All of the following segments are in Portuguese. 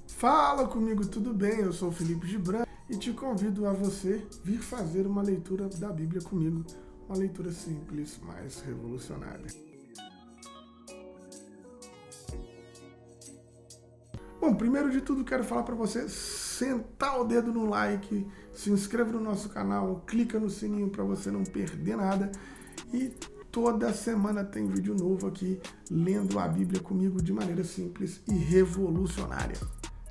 Fala comigo, tudo bem? Eu sou o Felipe Gibran e te convido a você vir fazer uma leitura da Bíblia comigo. Uma leitura simples, mas revolucionária. Bom, primeiro de tudo quero falar para você sentar o dedo no like, se inscreva no nosso canal, clica no sininho para você não perder nada e toda semana tem vídeo novo aqui lendo a Bíblia comigo de maneira simples e revolucionária.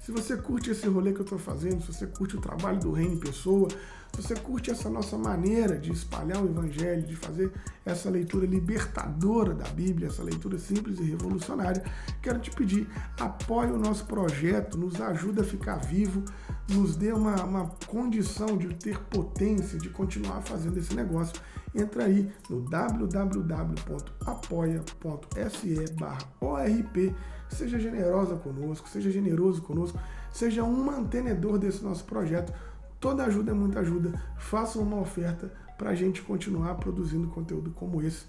Se você curte esse rolê que eu estou fazendo, se você curte o trabalho do Reino em Pessoa, se você curte essa nossa maneira de espalhar o Evangelho, de fazer essa leitura libertadora da Bíblia, essa leitura simples e revolucionária, quero te pedir, apoie o nosso projeto, nos ajuda a ficar vivo, nos dê uma condição de ter potência, de continuar fazendo esse negócio. Entra aí no www.apoia.se/ORP, seja generosa conosco, seja generoso conosco, seja um mantenedor desse nosso projeto. Toda ajuda é muita ajuda. Faça uma oferta para a gente continuar produzindo conteúdo como esse.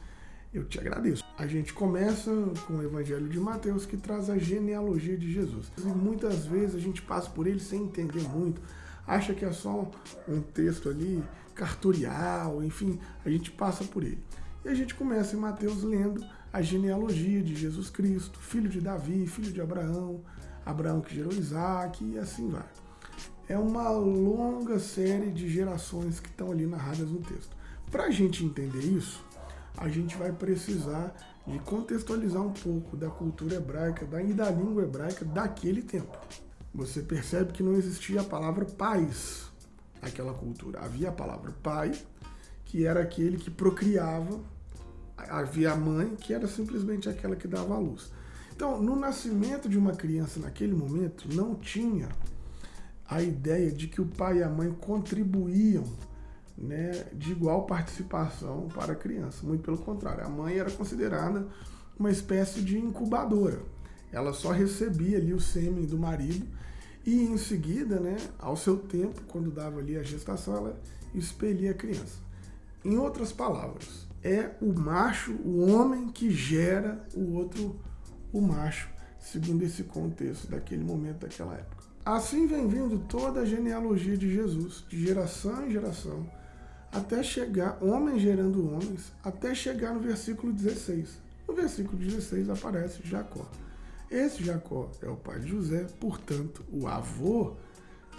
Eu te agradeço. A gente começa com o Evangelho de Mateus, que traz a genealogia de Jesus. E muitas vezes a gente passa por ele sem entender muito. Acha que é só um texto ali, cartorial, enfim, a gente passa por ele. E a gente começa em Mateus lendo a genealogia de Jesus Cristo, filho de Davi, filho de Abraão, Abraão que gerou Isaac e assim vai. É uma longa série de gerações que estão ali narradas no texto. Para a gente entender isso, a gente vai precisar de contextualizar um pouco da cultura hebraica e da língua hebraica daquele tempo. Você percebe que não existia a palavra pais naquela cultura. Havia a palavra pai, que era aquele que procriava, havia a mãe, que era simplesmente aquela que dava à luz. Então, no nascimento de uma criança naquele momento, não tinha a ideia de que o pai e a mãe contribuíam, né, de igual participação para a criança. Muito pelo contrário, a mãe era considerada uma espécie de incubadora. Ela só recebia ali o sêmen do marido e em seguida, né, ao seu tempo, quando dava ali a gestação, ela expelia a criança. Em outras palavras, é o macho, o homem que gera o outro, o macho, segundo esse contexto daquele momento, daquela época. Assim vem vindo toda a genealogia de Jesus, de geração em geração, até chegar, homens gerando homens, até chegar no versículo 16. No versículo 16 aparece Jacó. Esse Jacó é o pai de José, portanto, o avô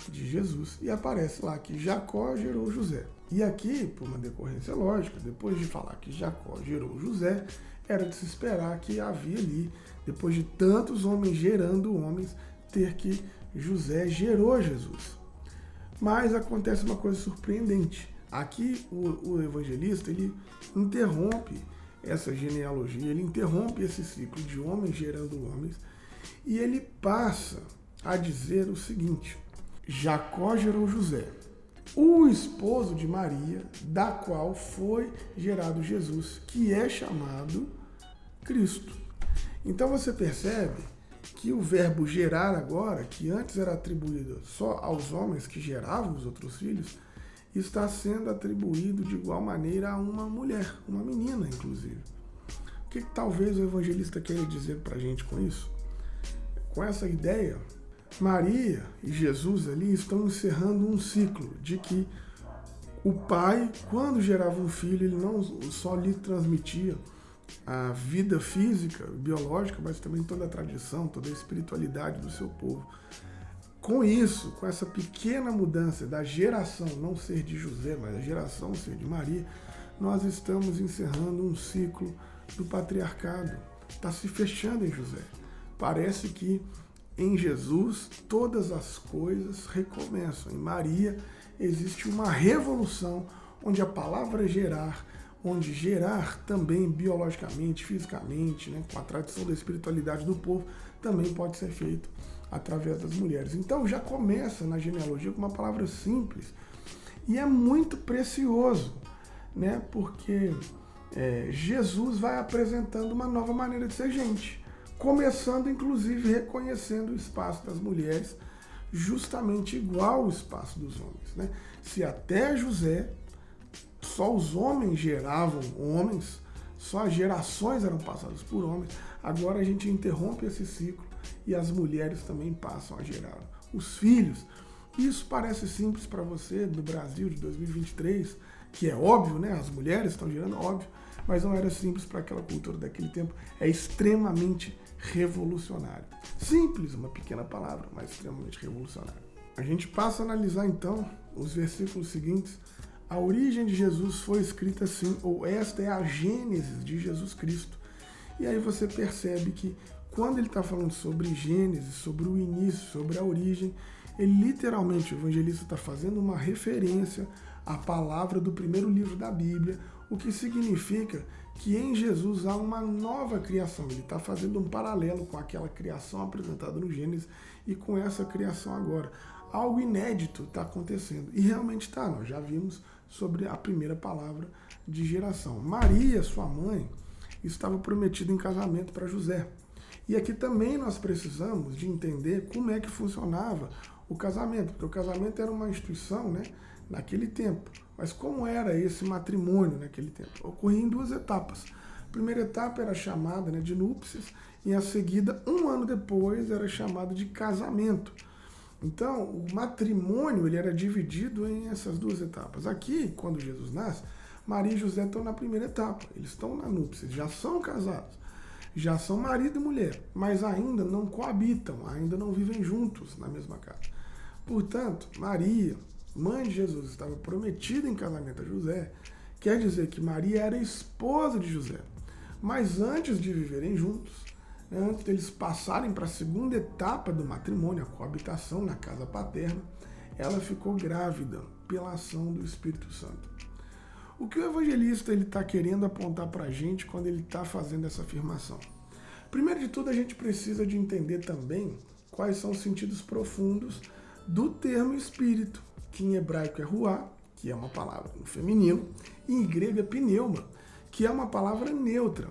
de Jesus. E aparece lá que Jacó gerou José. E aqui, por uma decorrência lógica, depois de falar que Jacó gerou José, era de se esperar que havia ali, depois de tantos homens gerando homens, ter que José gerou Jesus. Mas acontece uma coisa surpreendente. Aqui o evangelista ele interrompe essa genealogia, ele interrompe esse ciclo de homens gerando homens e ele passa a dizer o seguinte: Jacó gerou José, o esposo de Maria, da qual foi gerado Jesus, que é chamado Cristo. Então você percebe que o verbo gerar agora, que antes era atribuído só aos homens que geravam os outros filhos, está sendo atribuído de igual maneira a uma mulher, uma menina, inclusive. O que talvez o evangelista queira dizer para a gente com isso? Com essa ideia, Maria e Jesus ali estão encerrando um ciclo de que o pai, quando gerava um filho, ele não só lhe transmitia a vida física, biológica, mas também toda a tradição, toda a espiritualidade do seu povo. Com isso, com essa pequena mudança da geração não ser de José, mas a geração ser de Maria, nós estamos encerrando um ciclo do patriarcado. Está se fechando em José. Parece que em Jesus todas as coisas recomeçam. Em Maria existe uma revolução onde a palavra gerar, onde gerar também biologicamente, fisicamente, né, com a tradição da espiritualidade do povo, também pode ser feito através das mulheres. Então já começa na genealogia com uma palavra simples e é muito precioso, né, porque Jesus vai apresentando uma nova maneira de ser gente, começando inclusive reconhecendo o espaço das mulheres justamente igual ao espaço dos homens, né? Se até José só os homens geravam homens, só gerações eram passadas por homens, agora a gente interrompe esse ciclo e as mulheres também passam a gerar os filhos. Isso parece simples para você no Brasil de 2023, que é óbvio, né? As mulheres estão gerando, óbvio, mas não era simples para aquela cultura daquele tempo. É extremamente revolucionário. Simples, uma pequena palavra, mas extremamente revolucionário. A gente passa a analisar então os versículos seguintes. A origem de Jesus foi escrita assim, ou esta é a gênese de Jesus Cristo. E aí você percebe que quando ele está falando sobre Gênesis, sobre o início, sobre a origem, ele literalmente, o evangelista está fazendo uma referência à palavra do primeiro livro da Bíblia, o que significa que em Jesus há uma nova criação. Ele está fazendo um paralelo com aquela criação apresentada no Gênesis e com essa criação agora. Algo inédito está acontecendo. E realmente está, nós já vimos sobre a primeira palavra de geração. Maria, sua mãe, estava prometida em casamento para José. E aqui também nós precisamos de entender como é que funcionava o casamento, porque o casamento era uma instituição, né, naquele tempo. Mas como era esse matrimônio naquele tempo? Ocorria em duas etapas. A primeira etapa era chamada, né, de núpcias, e a seguida, um ano depois, era chamada de casamento. Então, o matrimônio ele era dividido em essas duas etapas. Aqui, quando Jesus nasce, Maria e José estão na primeira etapa. Eles estão na núpcias, já são casados. Já são marido e mulher, mas ainda não coabitam, ainda não vivem juntos na mesma casa. Portanto, Maria, mãe de Jesus, estava prometida em casamento a José, quer dizer que Maria era esposa de José. Mas antes de viverem juntos, antes deles passarem para a segunda etapa do matrimônio, a coabitação na casa paterna, ela ficou grávida pela ação do Espírito Santo. O que o evangelista está querendo apontar para a gente quando ele está fazendo essa afirmação? Primeiro de tudo, a gente precisa de entender também quais são os sentidos profundos do termo espírito, que em hebraico é ruá, que é uma palavra no feminino, e em grego é pneuma, que é uma palavra neutra.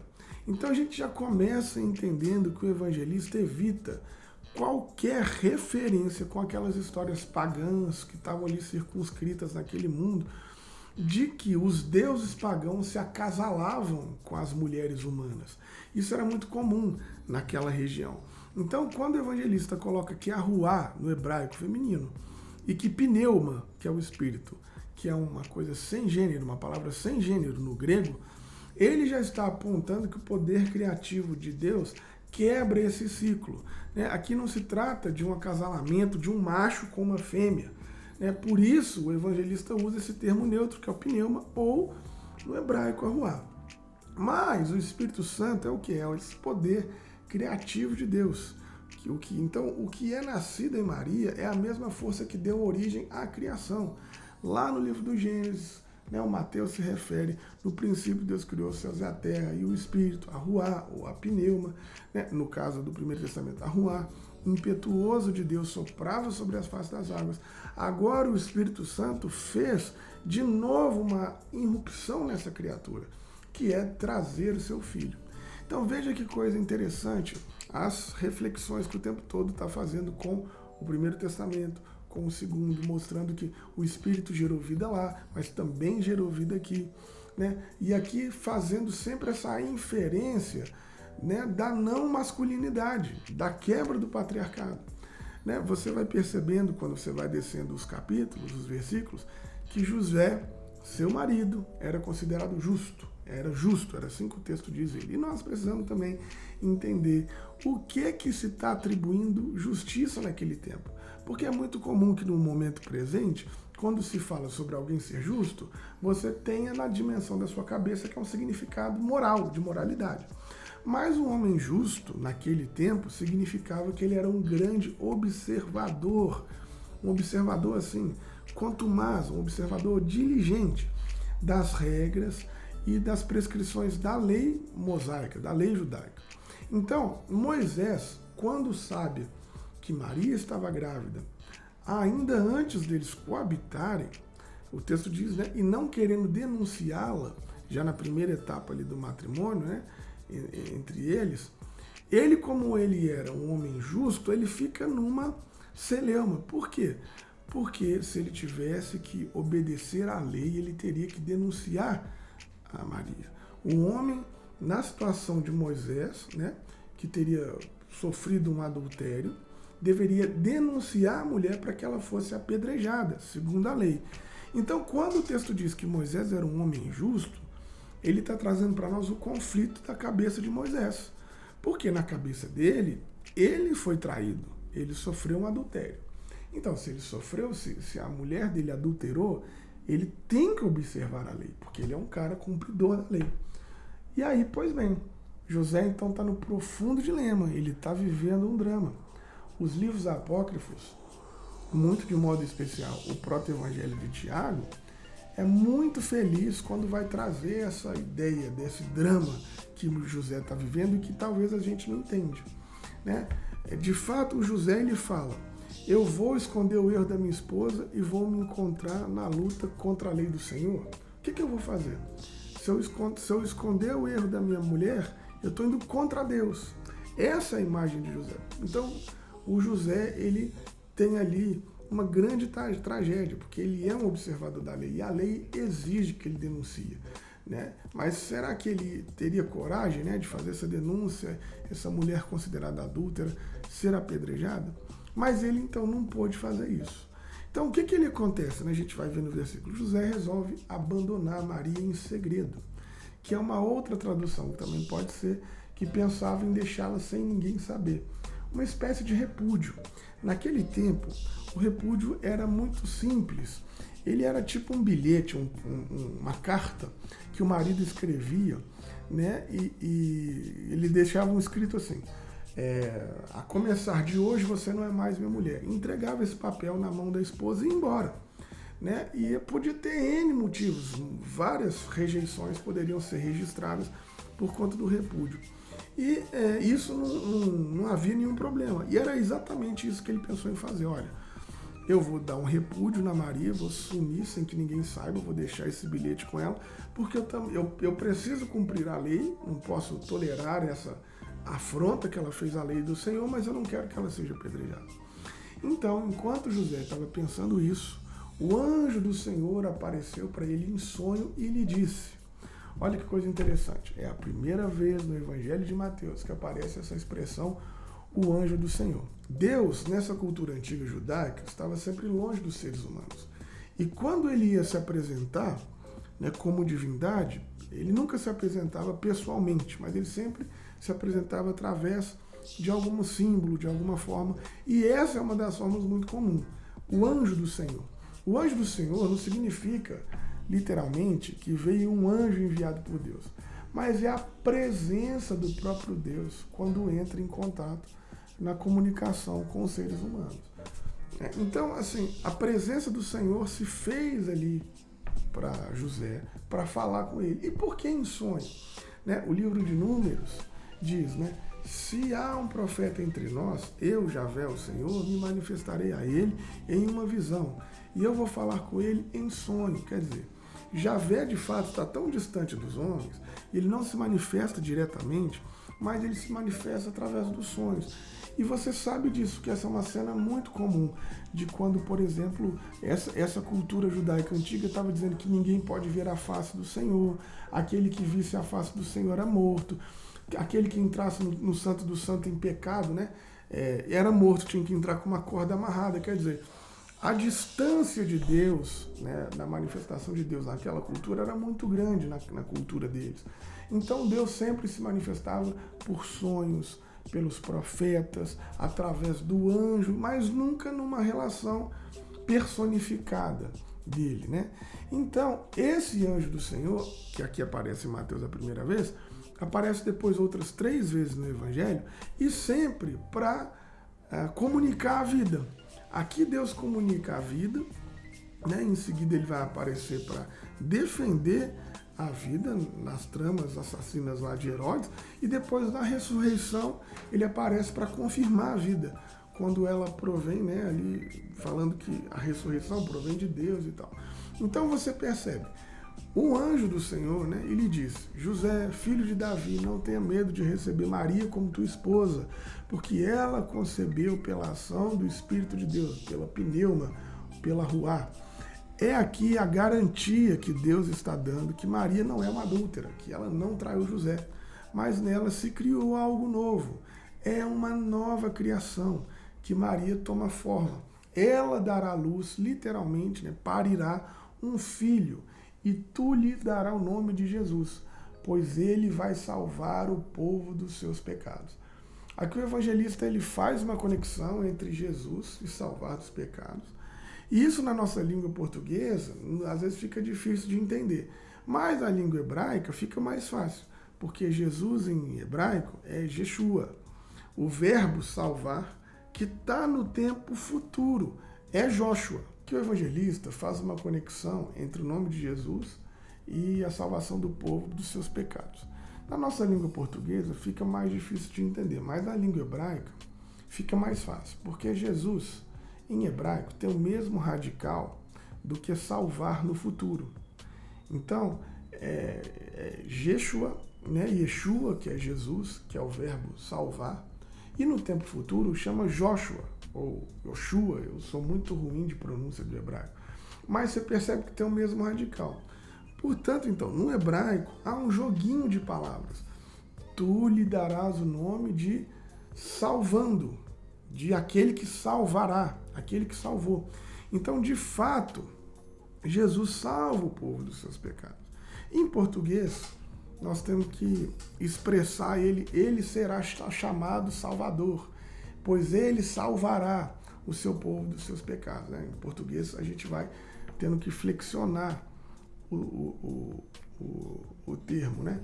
Então a gente já começa entendendo que o evangelista evita qualquer referência com aquelas histórias pagãs que estavam ali circunscritas naquele mundo, de que os deuses pagãos se acasalavam com as mulheres humanas. Isso era muito comum naquela região. Então, quando o evangelista coloca que ruá, no hebraico feminino, e que pneuma, que é o espírito, que é uma coisa sem gênero, uma palavra sem gênero no grego, ele já está apontando que o poder criativo de Deus quebra esse ciclo. Aqui não se trata de um acasalamento de um macho com uma fêmea. Por isso, o evangelista usa esse termo neutro, que é o pneuma, ou no hebraico, ruá. Mas o Espírito Santo é o que? É esse poder criativo de Deus. Então, o que é nascido em Maria é a mesma força que deu origem à criação. Lá no livro do Gênesis, o Mateus se refere, no princípio Deus criou os céus e a terra, e o Espírito, a ruá, ou a pneuma, no caso do Primeiro Testamento, a ruá, impetuoso de Deus, soprava sobre as faces das águas. Agora o Espírito Santo fez de novo uma irrupção nessa criatura, que é trazer o seu filho. Então veja que coisa interessante as reflexões que o tempo todo está fazendo com o Primeiro Testamento, com o Segundo, mostrando que o Espírito gerou vida lá, mas também gerou vida aqui. E aqui fazendo sempre essa inferência, da não masculinidade, da quebra do patriarcado. Você vai percebendo, quando você vai descendo os capítulos, os versículos, que José, seu marido, era considerado justo. Era justo, era assim que o texto diz ele. E nós precisamos também entender o que se está atribuindo justiça naquele tempo. Porque é muito comum que no momento presente, quando se fala sobre alguém ser justo, você tenha na dimensão da sua cabeça que é um significado moral, de moralidade. Mas um homem justo, naquele tempo, significava que ele era um grande observador. Um observador assim, contumaz, um observador diligente das regras e das prescrições da lei mosaica, da lei judaica. Então, Moisés, quando sabe que Maria estava grávida, ainda antes deles coabitarem, o texto diz, e não querendo denunciá-la, já na primeira etapa ali do matrimônio, entre eles, ele, como ele era um homem justo, ele fica numa celeuma. Por quê? Porque se ele tivesse que obedecer à lei, ele teria que denunciar a Maria. O homem na situação de Moisés, né, que teria sofrido um adultério, deveria denunciar a mulher para que ela fosse apedrejada, segundo a lei. Então, quando o texto diz que Moisés era um homem justo, ele está trazendo para nós o conflito da cabeça de Moisés. Porque na cabeça dele, ele foi traído, ele sofreu um adultério. Então, se ele sofreu, se a mulher dele adulterou, ele tem que observar a lei, porque ele é um cara cumpridor da lei. E aí, pois bem, José então está no profundo dilema, ele está vivendo um drama. Os livros apócrifos, muito de modo especial, o proto-evangelho de Tiago, é muito feliz quando vai trazer essa ideia desse drama que José está vivendo e que talvez a gente não entende, né? De fato, o José ele fala: eu vou esconder o erro da minha esposa e vou me encontrar na luta contra a lei do Senhor. O que eu vou fazer? Se eu esconder o erro da minha mulher, eu estou indo contra Deus. Essa é a imagem de José. Então, o José, ele tem ali uma grande tragédia, porque ele é um observador da lei, e a lei exige que ele denuncie, né? Mas será que ele teria coragem, né, de fazer essa denúncia, essa mulher considerada adúltera ser apedrejada? Mas ele então não pôde fazer isso. Então o que ele acontece, né? A gente vai ver no versículo. José resolve abandonar Maria em segredo, que é uma outra tradução que também pode ser que pensava em deixá-la sem ninguém saber. Uma espécie de repúdio. Naquele tempo, o repúdio era muito simples. Ele era tipo um bilhete, uma carta que o marido escrevia, né? E ele deixava um escrito assim: a começar de hoje você não é mais minha mulher. Entregava esse papel na mão da esposa e ia embora, né? E podia ter N motivos, várias rejeições poderiam ser registradas por conta do repúdio. E isso não havia nenhum problema. E era exatamente isso que ele pensou em fazer. Olha, eu vou dar um repúdio na Maria, vou sumir sem que ninguém saiba, vou deixar esse bilhete com ela, porque eu preciso cumprir a lei, não posso tolerar essa afronta que ela fez à lei do Senhor, mas eu não quero que ela seja apedrejada. Então, enquanto José estava pensando isso, o anjo do Senhor apareceu para ele em sonho e lhe disse: olha que coisa interessante, é a primeira vez no Evangelho de Mateus que aparece essa expressão, o anjo do Senhor. Deus, nessa cultura antiga judaica, estava sempre longe dos seres humanos. E quando ele ia se apresentar, né, como divindade, ele nunca se apresentava pessoalmente, mas ele sempre se apresentava através de algum símbolo, de alguma forma. E essa é uma das formas muito comuns, o anjo do Senhor. O anjo do Senhor não significa, literalmente, que veio um anjo enviado por Deus, mas é a presença do próprio Deus quando entra em contato na comunicação com os seres humanos. Então, assim, a presença do Senhor se fez ali para José, para falar com ele. E por que em sonho? Né? O livro de Números diz, né? Se há um profeta entre nós, eu, Javé, o Senhor, me manifestarei a ele em uma visão, e eu vou falar com ele em sonho. Quer dizer, Javé de fato está tão distante dos homens, ele não se manifesta diretamente, mas ele se manifesta através dos sonhos. E você sabe disso, que essa é uma cena muito comum, de quando, por exemplo, essa cultura judaica antiga estava dizendo que ninguém pode ver a face do Senhor, aquele que visse a face do Senhor era morto, aquele que entrasse no Santo do Santo em pecado, né, era morto, tinha que entrar com uma corda amarrada. Quer dizer, a distância de Deus, né, na manifestação de Deus naquela cultura era muito grande na cultura deles. Então Deus sempre se manifestava por sonhos, pelos profetas, através do anjo, mas nunca numa relação personificada dele, né? Então, esse anjo do Senhor, que aqui aparece em Mateus a primeira vez, aparece depois outras 3 vezes no Evangelho, e sempre para comunicar a vida. Aqui Deus comunica a vida, né? Em seguida ele vai aparecer para defender a vida nas tramas assassinas lá de Herodes, e depois na ressurreição ele aparece para confirmar a vida, quando ela provém, né, ali falando que a ressurreição provém de Deus e tal. Então você percebe, o anjo do Senhor, né, ele diz: José, filho de Davi, não tenha medo de receber Maria como tua esposa, porque ela concebeu pela ação do Espírito de Deus, pela pneuma, pela ruá. É aqui a garantia que Deus está dando que Maria não é uma adúltera, que ela não traiu José. mas nela se criou algo novo. É uma nova criação que Maria toma forma. Ela dará à luz, literalmente, né, parirá um filho, e tu lhe dará o nome de Jesus, pois ele vai salvar o povo dos seus pecados. Aqui o evangelista ele faz uma conexão entre Jesus e salvar dos pecados. E isso na nossa língua portuguesa, às vezes fica difícil de entender. Mas na língua hebraica fica mais fácil, porque Jesus em hebraico é Yeshua. O verbo salvar, que está no tempo futuro, é Joshua. Que o evangelista faz uma conexão entre o nome de Jesus e a salvação do povo dos seus pecados. Na nossa língua portuguesa fica mais difícil de entender, mas na língua hebraica fica mais fácil, porque Jesus, em hebraico, tem o mesmo radical do que salvar no futuro. Então, Yeshua, né, Yeshua, que é Jesus, que é o verbo salvar, e no tempo futuro chama Joshua, ou Yoshua, eu sou muito ruim de pronúncia do hebraico, mas você percebe que tem o mesmo radical. Portanto, então, no hebraico há um joguinho de palavras. Tu lhe darás o nome de salvando, de aquele que salvará, aquele que salvou. Então, de fato, Jesus salva o povo dos seus pecados. Em português, nós temos que expressar ele será chamado Salvador, pois ele salvará o seu povo dos seus pecados. Né? Em português, a gente vai tendo que flexionar o termo, né?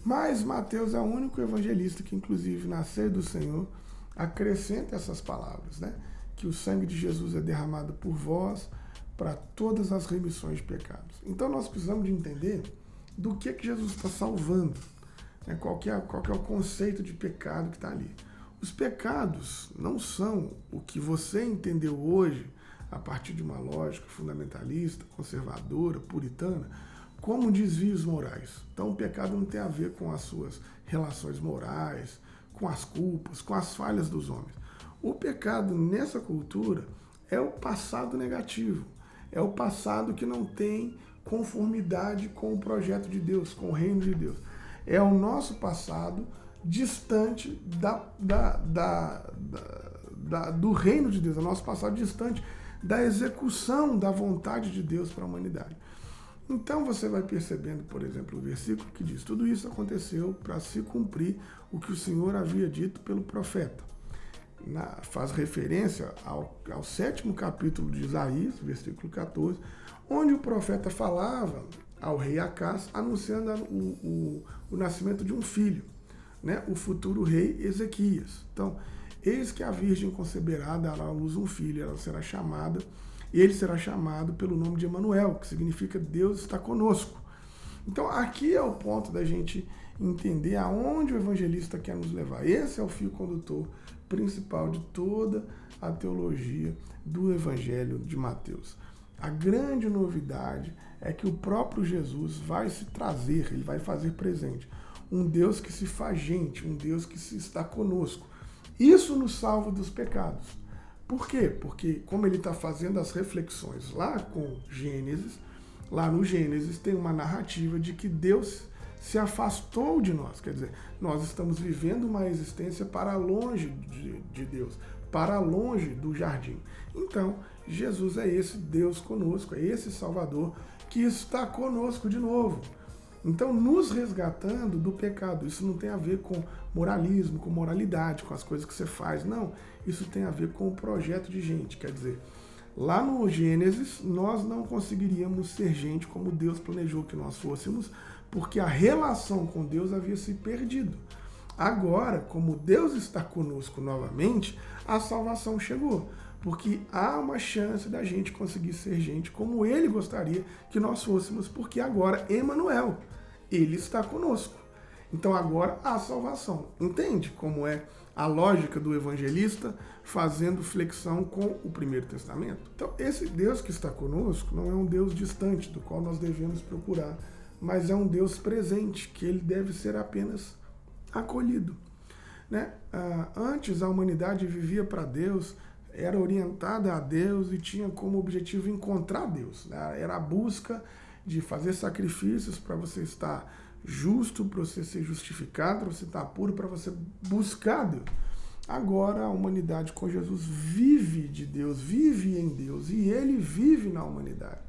Mas Mateus é o único evangelista que, inclusive, na ceia do Senhor, acrescenta essas palavras, né? Que o sangue de Jesus é derramado por vós para todas as remissões de pecados. Então, nós precisamos de entender do que Jesus está salvando, né? Qual que é o conceito de pecado que está ali. Os pecados não são o que você entendeu hoje, a partir de uma lógica fundamentalista, conservadora, puritana, como desvios morais. Então, o pecado não tem a ver com as suas relações morais, com as culpas, com as falhas dos homens. O pecado, nessa cultura, é o passado negativo. É o passado que não tem conformidade com o projeto de Deus, com o reino de Deus. É o nosso passado distante do reino de Deus, é o nosso passado distante da execução da vontade de Deus para a humanidade. Então você vai percebendo, por exemplo, o versículo que diz: tudo isso aconteceu para se cumprir o que o Senhor havia dito pelo profeta. Faz referência ao 7º capítulo de Isaías, versículo 14, onde o profeta falava ao rei Acás, anunciando o nascimento de um filho, né? O futuro rei Ezequias. Então, eis que a virgem conceberá, dará à luz um filho, ele será chamado pelo nome de Emanuel, que significa Deus está conosco. Então, aqui é o ponto da gente entender aonde o evangelista quer nos levar. Esse é o fio condutor principal de toda a teologia do Evangelho de Mateus. A grande novidade é que o próprio Jesus vai se trazer, ele vai fazer presente um Deus que se faz gente, um Deus que está conosco. Isso nos salva dos pecados. Por quê? Porque como ele está fazendo as reflexões lá com Gênesis, lá no Gênesis tem uma narrativa de que Deus se afastou de nós. Quer dizer, nós estamos vivendo uma existência para longe de Deus, para longe do jardim. Então, Jesus é esse Deus conosco, é esse Salvador que está conosco de novo. Então, nos resgatando do pecado. Isso não tem a ver com moralismo, com moralidade, com as coisas que você faz. Não, isso tem a ver com o projeto de gente. Quer dizer, lá no Gênesis, nós não conseguiríamos ser gente como Deus planejou que nós fôssemos, porque a relação com Deus havia se perdido. Agora, como Deus está conosco novamente, a salvação chegou. Porque há uma chance da gente conseguir ser gente como Ele gostaria que nós fôssemos, porque agora Emanuel, Ele está conosco. Então agora há salvação. Entende como é a lógica do evangelista fazendo flexão com o Primeiro Testamento? Então esse Deus que está conosco não é um Deus distante do qual nós devemos procurar, mas é um Deus presente, que Ele deve ser apenas acolhido. Né? Antes a humanidade vivia para Deus, era orientada a Deus e tinha como objetivo encontrar Deus. Né? Era a busca de fazer sacrifícios para você estar justo, para você ser justificado, para você estar puro, para você buscar Deus. Agora a humanidade com Jesus vive de Deus, vive em Deus, e Ele vive na humanidade.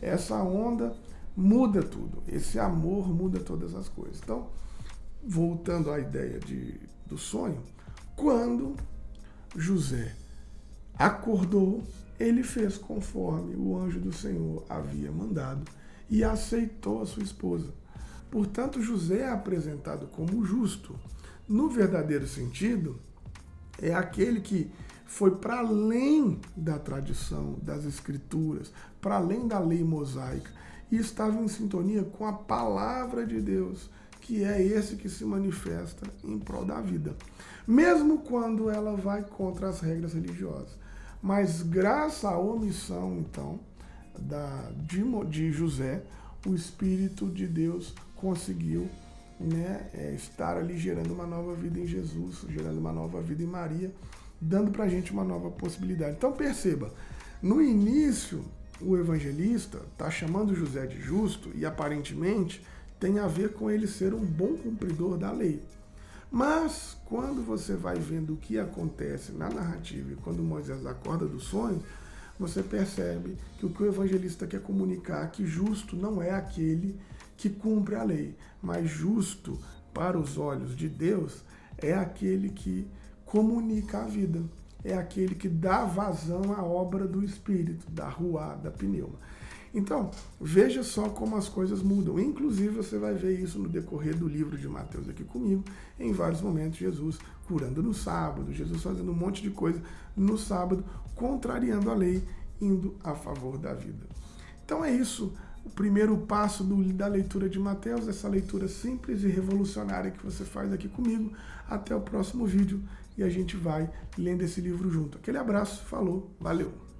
Essa onda muda tudo, esse amor muda todas as coisas. Então, voltando à ideia do sonho, quando José acordou, ele fez conforme o anjo do Senhor havia mandado e aceitou a sua esposa. Portanto, José é apresentado como justo. No verdadeiro sentido, é aquele que foi para além da tradição, das escrituras, para além da lei mosaica, e estava em sintonia com a palavra de Deus, que é esse que se manifesta em prol da vida, mesmo quando ela vai contra as religiosas. Mas graças à omissão, então, de José, o Espírito de Deus conseguiu estar ali gerando uma nova vida em Jesus, gerando uma nova vida em Maria, dando para a gente uma nova possibilidade. Então perceba, no início o evangelista está chamando José de justo e aparentemente tem a ver com ele ser um bom cumpridor da lei. Mas quando você vai vendo o que acontece na narrativa e quando Moisés acorda do sonho, você percebe que o evangelista quer comunicar é que justo não é aquele que cumpre a lei, mas justo para os olhos de Deus é aquele que comunica a vida, é aquele que dá vazão à obra do Espírito, da ruá, da pneuma. Então, veja só como as coisas mudam. Inclusive, você vai ver isso no decorrer do livro de Mateus aqui comigo. Em vários momentos, Jesus curando no sábado, Jesus fazendo um monte de coisa no sábado, contrariando a lei, indo a favor da vida. Então é isso, o primeiro passo da leitura de Mateus, essa leitura simples e revolucionária que você faz aqui comigo. Até o próximo vídeo e a gente vai lendo esse livro junto. Aquele abraço, falou, valeu!